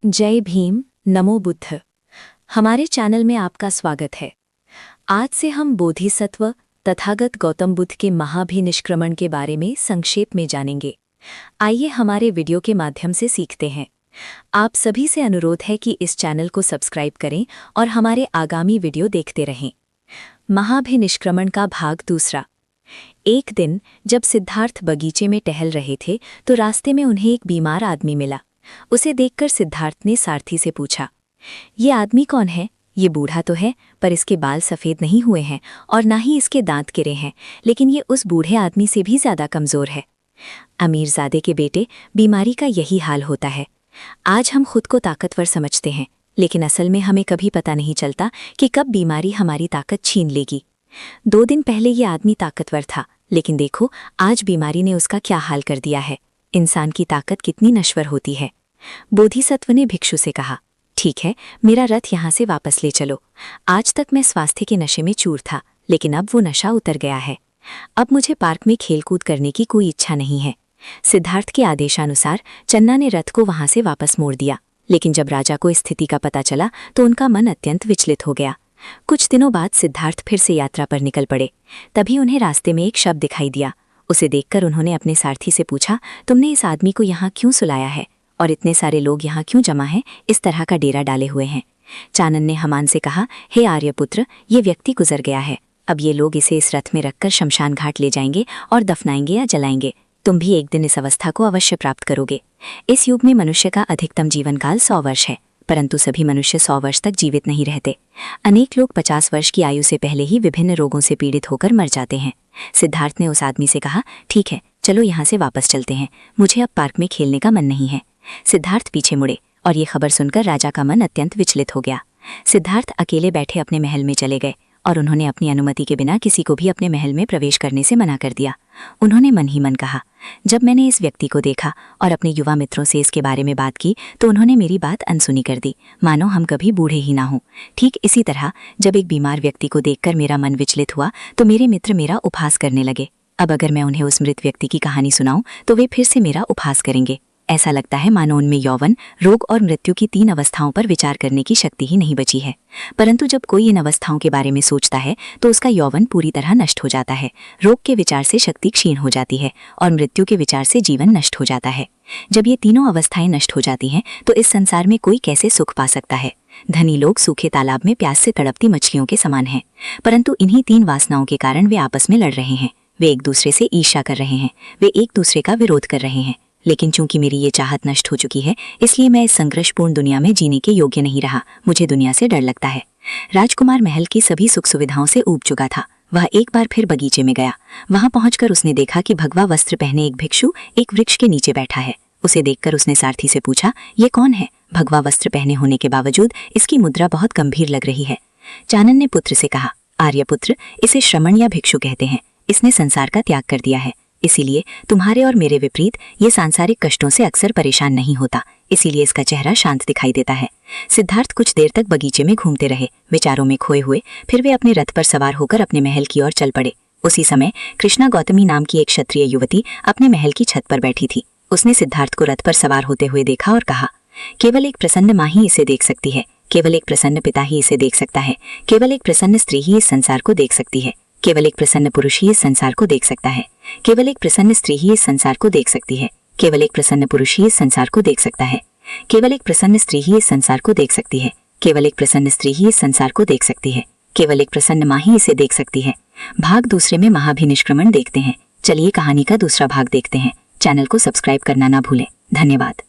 जय भीम, नमो बुद्ध। हमारे चैनल में आपका स्वागत है। आज से हम बोधिसत्व तथागत गौतम बुद्ध के महाभिनिष्क्रमण के बारे में संक्षेप में जानेंगे। आइए हमारे वीडियो के माध्यम से सीखते हैं। आप सभी से अनुरोध है कि इस चैनल को सब्सक्राइब करें और हमारे आगामी वीडियो देखते रहें। महाभिनिष्क्रमण का भाग दूसरा। एक दिन जब सिद्धार्थ बगीचे में टहल रहे थे तो रास्ते में उन्हें एक बीमार आदमी मिला। उसे देखकर सिद्धार्थ ने सारथी से पूछा, ये आदमी कौन है? ये बूढ़ा तो है, पर इसके बाल सफ़ेद नहीं हुए हैं और ना ही इसके दांत गिरे हैं, लेकिन ये उस बूढ़े आदमी से भी ज़्यादा कमज़ोर है। अमीरजादे के बेटे, बीमारी का यही हाल होता है। आज हम खुद को ताकतवर समझते हैं, लेकिन असल में हमें कभी पता नहीं चलता कि कब बीमारी हमारी ताकत छीन लेगी। 2 दिन पहले ये आदमी ताकतवर था, लेकिन देखो आज बीमारी ने उसका क्या हाल कर दिया है। इंसान की ताकत कितनी नश्वर होती है। बोधिसत्व ने भिक्षु से कहा, ठीक है, मेरा रथ यहाँ से वापस ले चलो। आज तक मैं स्वास्थ्य के नशे में चूर था, लेकिन अब वो नशा उतर गया है। अब मुझे पार्क में खेलकूद करने की कोई इच्छा नहीं है। सिद्धार्थ के आदेशानुसार चन्ना ने रथ को वहां से वापस मोड़ दिया, लेकिन जब राजा को स्थिति का पता चला तो उनका मन अत्यंत विचलित हो गया। कुछ दिनों बाद सिद्धार्थ फिर से यात्रा पर निकल पड़े। तभी उन्हें रास्ते में एक शब्द दिखाई दिया। उसे देखकर उन्होंने अपने सारथी से पूछा, तुमने इस आदमी को यहाँ क्यों सुलाया है और इतने सारे लोग यहाँ क्यों जमा हैं, इस तरह का डेरा डाले हुए हैं? चानन ने हमान से कहा, हे आर्यपुत्र, ये व्यक्ति गुजर गया है। अब ये लोग इसे इस रथ में रखकर शमशान घाट ले जाएंगे और दफनाएंगे या जलाएंगे। तुम भी एक दिन इस अवस्था को अवश्य प्राप्त करोगे। इस युग में मनुष्य का अधिकतम जीवन काल 100 वर्ष है, परंतु सभी मनुष्य 100 वर्ष तक जीवित नहीं रहते। अनेक लोग 50 वर्ष की आयु से पहले ही विभिन्न रोगों से पीड़ित होकर मर जाते हैं। सिद्धार्थ ने उस आदमी से कहा, ठीक है, चलो यहाँ से वापस चलते हैं, मुझे अब पार्क में खेलने का मन नहीं है। सिद्धार्थ पीछे मुड़े और ये खबर सुनकर राजा का मन अत्यंत विचलित हो गया। सिद्धार्थ अकेले बैठे अपने महल में चले गए और उन्होंने अपनी अनुमति के बिना किसी को भी अपने महल में प्रवेश करने से मना कर दिया। उन्होंने मन ही मन कहा, जब मैंने इस व्यक्ति को देखा और अपने युवा मित्रों से इसके बारे में बात की तो उन्होंने मेरी बात अनसुनी कर दी, मानो हम कभी बूढ़े ही ना हों। ठीक इसी तरह जब एक बीमार व्यक्ति को देखकर मेरा मन विचलित हुआ तो मेरे मित्र मेरा उपहास करने लगे। अब अगर मैं उन्हें उस मृत व्यक्ति की कहानी सुनाऊं तो वे फिर से मेरा उपहास करेंगे। ऐसा लगता है मानो उनमें यौवन, रोग और मृत्यु की 3 अवस्थाओं पर विचार करने की शक्ति ही नहीं बची है। परंतु जब कोई इन अवस्थाओं के बारे में सोचता है तो उसका यौवन पूरी तरह नष्ट हो जाता है, रोग के विचार से शक्ति क्षीण हो जाती है और मृत्यु के विचार से जीवन नष्ट हो जाता है। जब ये तीनों अवस्थाएं नष्ट हो जाती हैं तो इस संसार में कोई कैसे सुख पा सकता है? धनी लोग सूखे तालाब में प्यास से तड़पती मछलियों के समान हैं, परंतु इन्हीं 3 वासनाओं के कारण वे आपस में लड़ रहे हैं। वे एक दूसरे से ईर्ष्या कर रहे हैं, वे एक दूसरे का विरोध कर रहे हैं। लेकिन चूंकि मेरी ये चाहत नष्ट हो चुकी है, इसलिए मैं इस संघर्षपूर्ण दुनिया में जीने के योग्य नहीं रहा। मुझे दुनिया से डर लगता है। राजकुमार महल की सभी सुख सुविधाओं से ऊब चुका था। वह एक बार फिर बगीचे में गया। वहां पहुंचकर उसने देखा कि भगवा वस्त्र पहने एक भिक्षु एक वृक्ष के नीचे बैठा है। उसे देखकर उसने सारथी से पूछा, ये कौन है? भगवा वस्त्र पहने होने के बावजूद इसकी मुद्रा बहुत गंभीर लग रही है। चानन ने पुत्र से कहा, आर्यपुत्र, इसे श्रमण या भिक्षु कहते हैं। इसने संसार का त्याग कर दिया है, इसीलिए तुम्हारे और मेरे विपरीत ये सांसारिक कष्टों से अक्सर परेशान नहीं होता, इसीलिए इसका चेहरा शांत दिखाई देता है। सिद्धार्थ कुछ देर तक बगीचे में घूमते रहे, विचारों में खोए हुए। फिर वे अपने रथ पर सवार होकर अपने महल की ओर चल पड़े। उसी समय कृष्णा गौतमी नाम की एक क्षत्रिय युवती अपने महल की छत पर बैठी थी। उसने सिद्धार्थ को रथ पर सवार होते हुए देखा और कहा, केवल एक प्रसन्न माँ ही इसे देख सकती है, केवल एक प्रसन्न पिता ही इसे देख सकता है, केवल एक प्रसन्न स्त्री ही इस संसार को देख सकती है, केवल एक प्रसन्न पुरुष ही इस संसार को देख सकता है, केवल एक प्रसन्न स्त्री ही इस संसार को देख सकती है, केवल एक प्रसन्न पुरुष ही इस संसार को देख सकता है, केवल एक प्रसन्न स्त्री ही इस संसार को देख सकती है, केवल एक प्रसन्न स्त्री ही इस संसार को देख सकती है, केवल एक प्रसन्न माँ ही इसे देख सकती है। भाग दूसरे में महाभिनिष्क्रमण देखते हैं। चलिए कहानी का दूसरा भाग देखते हैं। चैनल को सब्सक्राइब करना ना भूलें। धन्यवाद।